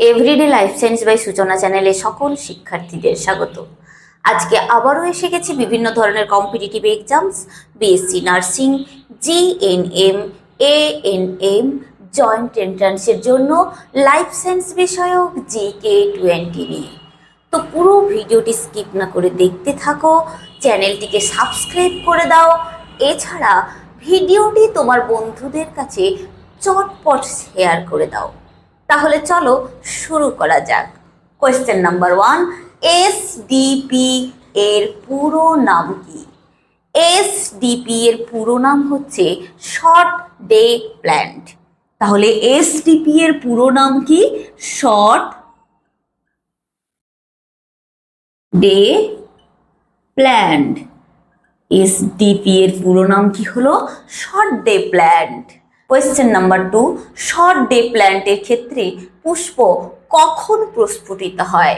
Everyday life science by সূচনা চ্যানেলে সকল শিক্ষার্থীদের স্বাগত। আজকে আবারও এসে গেছি বিভিন্ন ধরনের competitive exams, BSc nursing, GNM, ANM, joint এন্ট্রান্সের জন্য লাইফ সায়েন্স বিষয়ক GK20 নিয়ে। তো পুরো ভিডিওটি স্কিপ না করে দেখতে থাকো, চ্যানেলটিকে সাবস্ক্রাইব করে দাও। এছাড়া ভিডিওটি তোমার বন্ধুদের কাছে চটপট শেয়ার করে দাও। তাহলে চলো শুরু করা যাক। কোয়েশ্চেন নাম্বার 1, এসডিপি এর পুরো নাম কি? এসডিপি এর পুরো নাম হচ্ছে শর্ট ডে প্ল্যান্ট। তাহলে এসডিপি এর পুরো নাম কি? Short day plant. এসডিপি এর পুরো নাম কি হলো? Short day plant. Question number 2, short day প্ল্যান্টের ক্ষেত্রে পুষ্প কখন প্রস্ফুটিত হয়?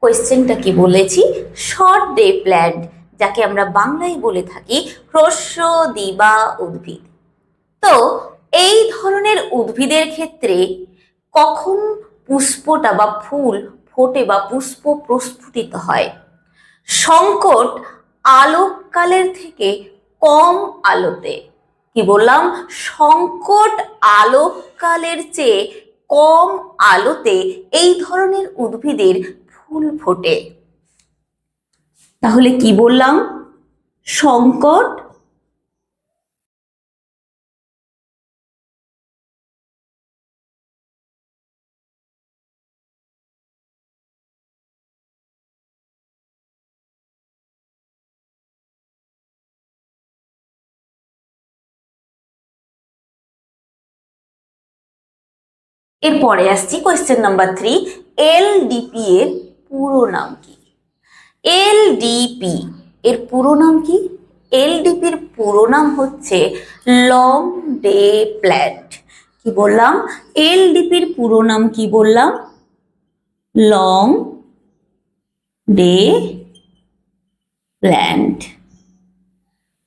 কোয়েশ্চেনটা কি বলেছি? শর্ট ডে প্ল্যান্ট, যাকে আমরা বাংলায় বলে থাকি হ্রস্বদিবা উদ্ভিদ। তো এই ধরনের উদ্ভিদের ক্ষেত্রে কখন পুষ্পটা বা ফুল ফোটে বা পুষ্প প্রস্ফুটিত হয়? সংকট আলোককালের থেকে কম আলোতে। কি বললাম? সংকট আলোককালের চেয়ে কম আলোতে এই ধরনের উদ্ভিদের ফুল ফোটে। তাহলে কি বললাম? সংকট এরপরে আসছি কোয়েশ্চেন নাম্বার 3, এলডিপি এর পুরো নাম কি? এলডিপি এর পুরো নাম কি? এলডিপির পুরো নাম হচ্ছে লং ডে প্ল্যান্ট। কি বললাম? এলডিপির পুরো নাম কি বললাম? Long day plant.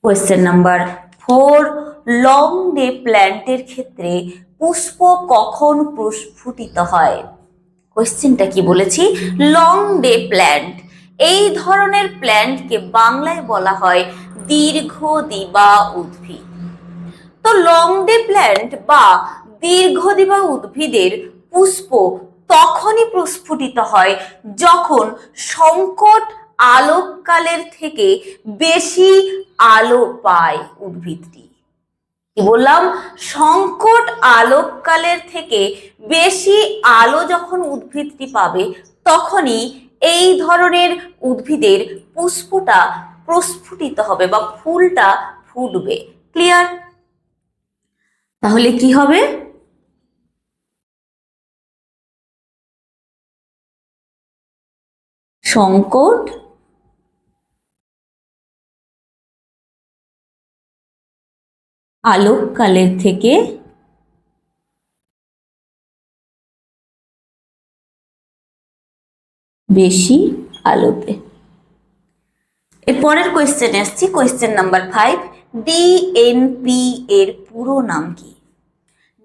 Question number 4, long day প্ল্যান্টের ক্ষেত্রে পুষ্প কখন প্রস্ফুটিত হয়? কোয়েশ্চেনটা কি বলেছি? Long day plant. এই ধরনের প্ল্যান্টকে বাংলায় বলা হয় দীর্ঘদিবা উদ্ভিদ। তো লং ডে প্ল্যান্ট বা দীর্ঘদিবা উদ্ভিদের পুষ্প তখনই প্রস্ফুটিত হয় যখন সংকট আলোককালের থেকে বেশি আলো পায় উদ্ভিদটি। কি বললাম? সংকট আলোককালের থেকে বেশি আলো যখন উদ্ভিদটি পাবে তখনই এই ধরনের উদ্ভিদের পুষ্পটা প্রস্ফুটিত হবে বা ফুলটা ফুটবে। ক্লিয়ার? তাহলে কি হবে? সংকট আলোককালের থেকে বেশি আলোতে। এর পরের কোয়েশ্চেনে আসছি, কোয়েশ্চেন নাম্বার 5, ডিএনপি এর পুরো নাম কি?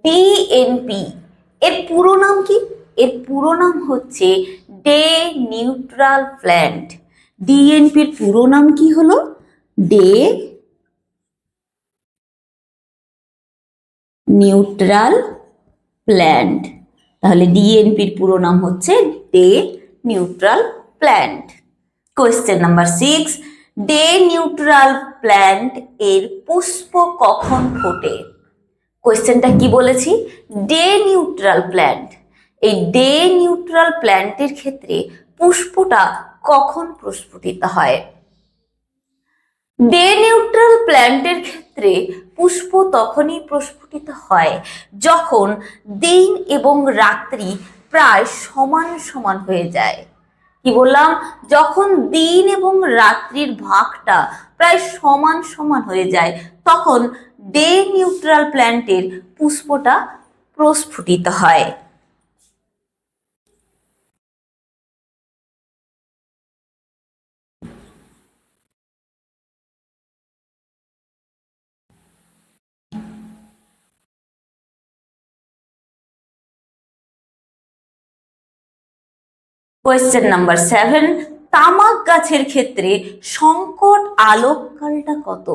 ডিএনপি এর পুরো নাম কি? এর পুরো নাম হচ্ছে ডে নিউট্রাল প্ল্যান্ট। ডিএনপির পুরো নাম কি হলো? Day neutral plant. তাহলে ডিএনপির পুরো নাম হচ্ছে day neutral plant. Question number 6, day neutral plant এর পুষ্প কখন ফোটে? কোয়েশ্চেনটা কি বলেছি? Day neutral plant. এই ডে নিউট্রাল প্ল্যান্টের ক্ষেত্রে পুষ্পটা কখন প্রস্ফুটিত হয়? ডে নিউট্রাল প্ল্যান্টের ক্ষেত্রে পুষ্প তখনই প্রস্ফুটিত হয় যখন দিন এবং রাত্রি প্রায় সমান সমান হয়ে যায়। কি বললাম? যখন দিন এবং রাত্রির ভাগটা প্রায় সমান সমান হয়ে যায় তখন ডে নিউট্রাল প্ল্যান্টের পুষ্পটা প্রস্ফুটিত হয়। কোয়েশ্চেন নাম্বার 7, তামাক গাছের ক্ষেত্রে সংকট আলোককালটা কত?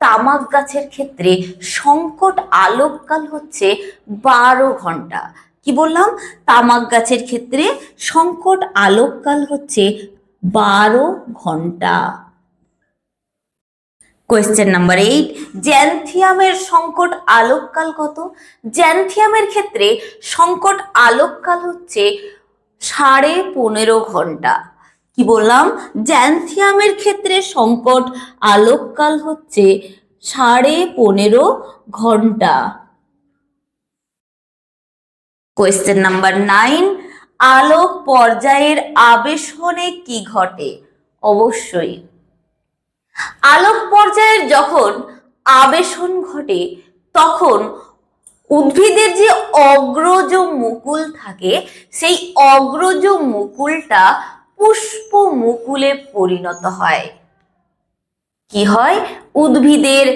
তামাক গাছের ক্ষেত্রে সংকট আলোককাল হচ্ছে 12 ঘন্টা। কি বললাম? তামাক গাছের ক্ষেত্রে সংকট আলোককাল হচ্ছে 12 ঘন্টা। কোয়েশ্চেন নাম্বার 8, জ্যান্থিয়ামের সংকট আলোককাল কত? জ্যান্থিয়ামের ক্ষেত্রে সংকট আলোককাল হচ্ছে 15.5 ঘন্টা। কি বললাম? জ্যান্থিয়ামের ক্ষেত্রে সংকট আলোককাল হচ্ছে 15.5 ঘন্টা। কোয়েশ্চেন নাম্বার 9, আলোক পর্যায়ের আবেশনে কি ঘটে? অবশ্যই আলোক পর্যায়ের যখন আবেশন ঘটে তখন উদ্ভিদের যে অগ্রজ মুকুল থাকে সেই অগ্রজ মুকুলটা পুষ্প মুকুলে পরিণত হয়। কি হয়? উদ্ভিদের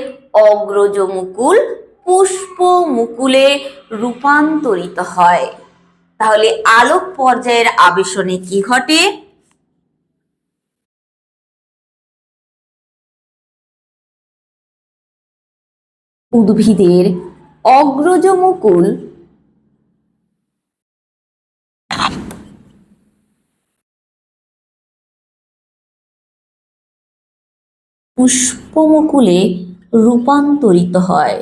অগ্রজ মুকুল পুষ্প মুকুলে রূপান্তরিত হয়। তাহলে আলোক পর্যায়ের আবেশনে কি ঘটে? উদ্ভিদের অগ্রজ মুকুল পুষ্পমুকুলে রূপান্তরিত হয়।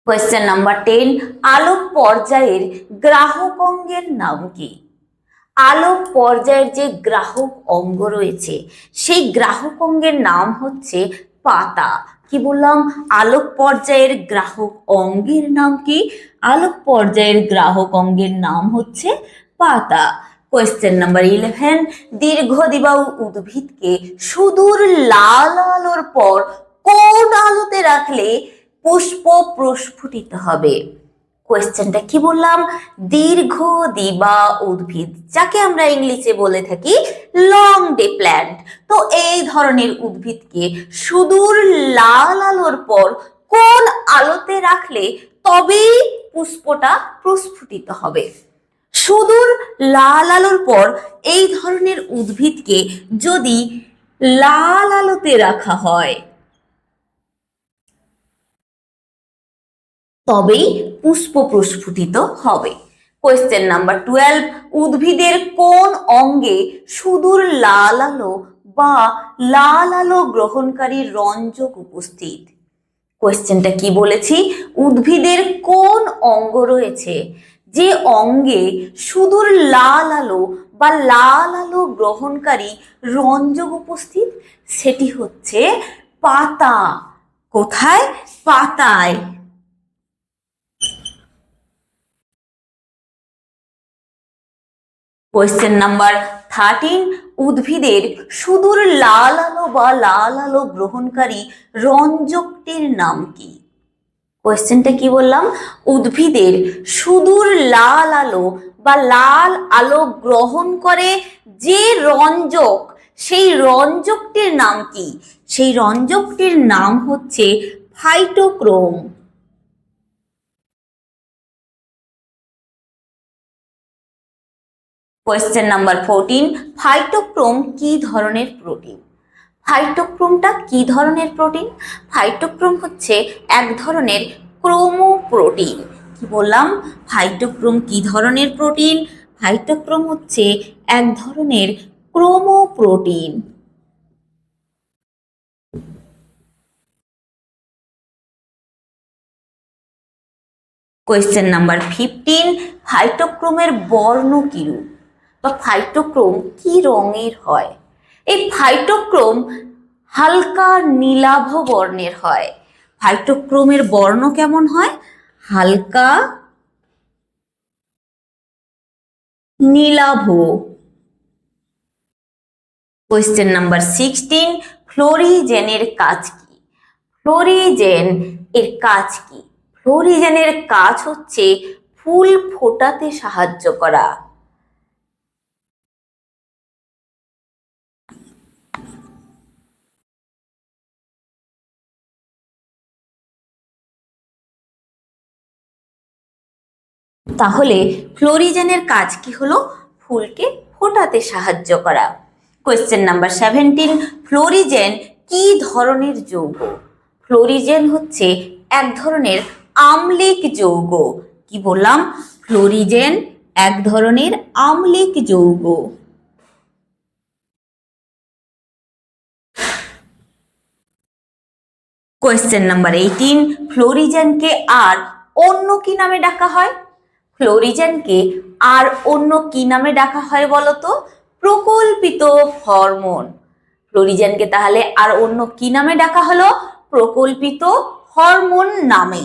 কোয়েশ্চেন নাম্বার 10, আলোক পর্যায়ের গ্রাহক অঙ্গের নাম কি? আলোক পর্যায়ের যে গ্রাহক অঙ্গ রয়েছে সেই গ্রাহক অঙ্গের নাম হচ্ছে পাতা। কি বললাম? আলোক পর্যায়ের গ্রাহক অঙ্গের নাম কি? আলোক পর্যায়ের গ্রাহক অঙ্গের নাম হচ্ছে পাতা। কোয়েশ্চেন নাম্বার 11, দীর্ঘদিবায়ু উদ্ভিদকে সুদূর লাল আলোর পর কোন আলোতে রাখলে পুষ্প প্রস্ফুটিত হবে? কোয়েশ্চেনটা কি বললাম? দীর্ঘ দিবা উদ্ভিদ, যাকে আমরা ইংলিশে বলে থাকি লং ডে প্ল্যান্ট। তো এই ধরনের উদ্ভিদকে সুদূর লাল আলোর পর কোন আলোতে রাখলে তবেই পুষ্পটা প্রস্ফুটিত হবে? সুদূর লাল আলোর পর এই ধরনের উদ্ভিদকে যদি লাল আলোতে রাখা হয় তবেই পুষ্প প্রস্ফুটিত হবে। কোয়েশ্চেন নাম্বার 12, উদ্ভিদের কোন অঙ্গে সুদূর লাল আলো বা লাল আলো গ্রহণকারী রঞ্জক উপস্থিত? কোয়েশ্চেনটা কি বলেছি? উদ্ভিদের কোন অঙ্গ রয়েছে যে অঙ্গে সুদূর লাল আলো বা লাল আলো গ্রহণকারী রঞ্জক উপস্থিত? সেটি হচ্ছে পাতা। কোথায়? পাতায়। কোয়েশ্চেন নাম্বার 13, উদ্ভিদের সুদূর লাল আলো বা লাল আলো গ্রহণকারী রঞ্জকটির নাম কি? কোয়েশ্চেনটা কি বললাম? উদ্ভিদের সুদূর লাল আলো বা লাল আলো গ্রহণ করে যে রঞ্জক, সেই রঞ্জকটির নাম কি? সেই রঞ্জকটির নাম হচ্ছে ফাইটোক্রোম। কোয়েশ্চেন নাম্বার 14, ফাইটোক্রোম কি ধরনের প্রোটিন? ফাইটোক্রোমটা কি ধরনের প্রোটিন? ফাইটোক্রোম হচ্ছে এক ধরনের ক্রোমোপ্রোটিন। কি বললাম? ফাইটোক্রোম কি ধরনের প্রোটিন? ফাইটোক্রোম হচ্ছে এক ধরনের ক্রোমোপ্রোটিন। কোয়েশ্চেন নাম্বার 15, ফাইটোক্রোমের বর্ণ কিরূপ বা ফাইটোক্রোম কি রঙের হয়? এই ফাইটোক্রোম হালকা নীলাভ বর্ণের হয়। ফাইটোক্রোমের বর্ণ কেমন হয়? হালকা নীলাভ। কোয়েশ্চেন নাম্বার 16, ফ্লোরিজেনের কাজ কি? ফ্লোরিজেন এর কাজ কি? ফ্লোরিজেনের কাজ হচ্ছে ফুল ফোটাতে সাহায্য করা। তাহলে ফ্লোরিজেনের কাজ কি হলো? ফুলকে ফোটাতে সাহায্য করা। কোয়েশ্চেন নাম্বার 17, ফ্লোরিজেন কি ধরনের যৌগ? ফ্লোরিজেন হচ্ছে এক ধরনের আম্লিক যৌগ। কি বললাম? ফ্লোরিজেন এক ধরনের আম্লিক যৌগ। কোয়েশ্চেন নাম্বার 18, ফ্লোরিজেনকে আর অন্য কি নামে ডাকা হয়? ফ্লোরিজেনকে আর অন্য কি নামে ডাকা হয় বলো তো? প্রকল্পিত হরমোন। ফ্লোরিজেনকে তাহলে আর অন্য কি নামে ডাকা হলো? প্রকল্পিত হরমোন নামে।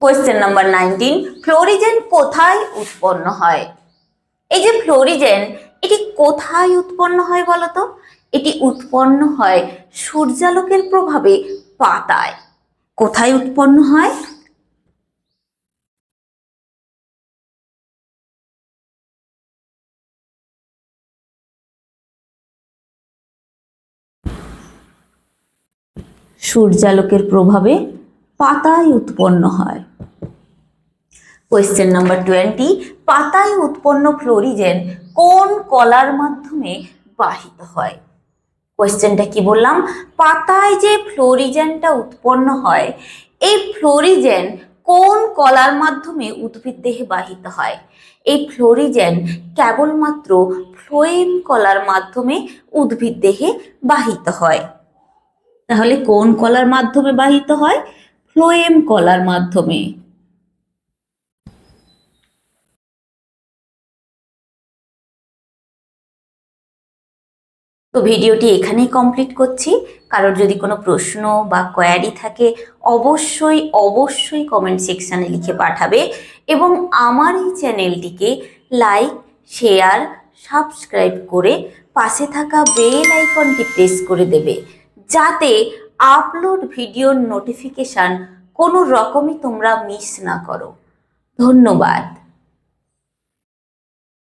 কোয়েশ্চেন নাম্বার 19, ফ্লোরিজেন কোথায় উৎপন্ন হয়? এই যে ফ্লোরিজেন, এটি কোথায় উৎপন্ন হয় বলতো? এটি উৎপন্ন হয় সূর্যালোকের প্রভাবে পাতায়। কোথায় উৎপন্ন হয়? সূর্যালোকের প্রভাবে পাতায় উৎপন্ন হয়। কোয়েশ্চেন নাম্বার 20, পাতায় উৎপন্ন ফ্লোরিজেন কোন কলার মাধ্যমে বাহিত হয়? কোয়েশ্চেনটা কি বললাম? পাতায় যে ফ্লোরিজেনটা উৎপন্ন হয়, এই ফ্লোরিজেন কোন কলার মাধ্যমে উদ্ভিদ দেহে বাহিত হয়? এই ফ্লোরিজেন কেবলমাত্র ফ্লোয়েম কলার মাধ্যমে উদ্ভিদ দেহে বাহিত হয়। তাহলে কোন কলার মাধ্যমে বাহিত হয়? ফ্লোয়েম কলার মাধ্যমে। তো ভিডিওটি এখানেই কমপ্লিট করছি। কারোর যদি কোনো প্রশ্ন বা কোয়ারি থাকে অবশ্যই অবশ্যই কমেন্ট সেকশানে লিখে পাঠাবে এবং আমার এই চ্যানেলটিকে লাইক, শেয়ার, সাবস্ক্রাইব করে পাশে থাকা বেল আইকনটি প্রেস করে দেবে, যাতে আপলোড ভিডিওর নোটিফিকেশান কোনো রকমই তোমরা মিস না করো। ধন্যবাদ।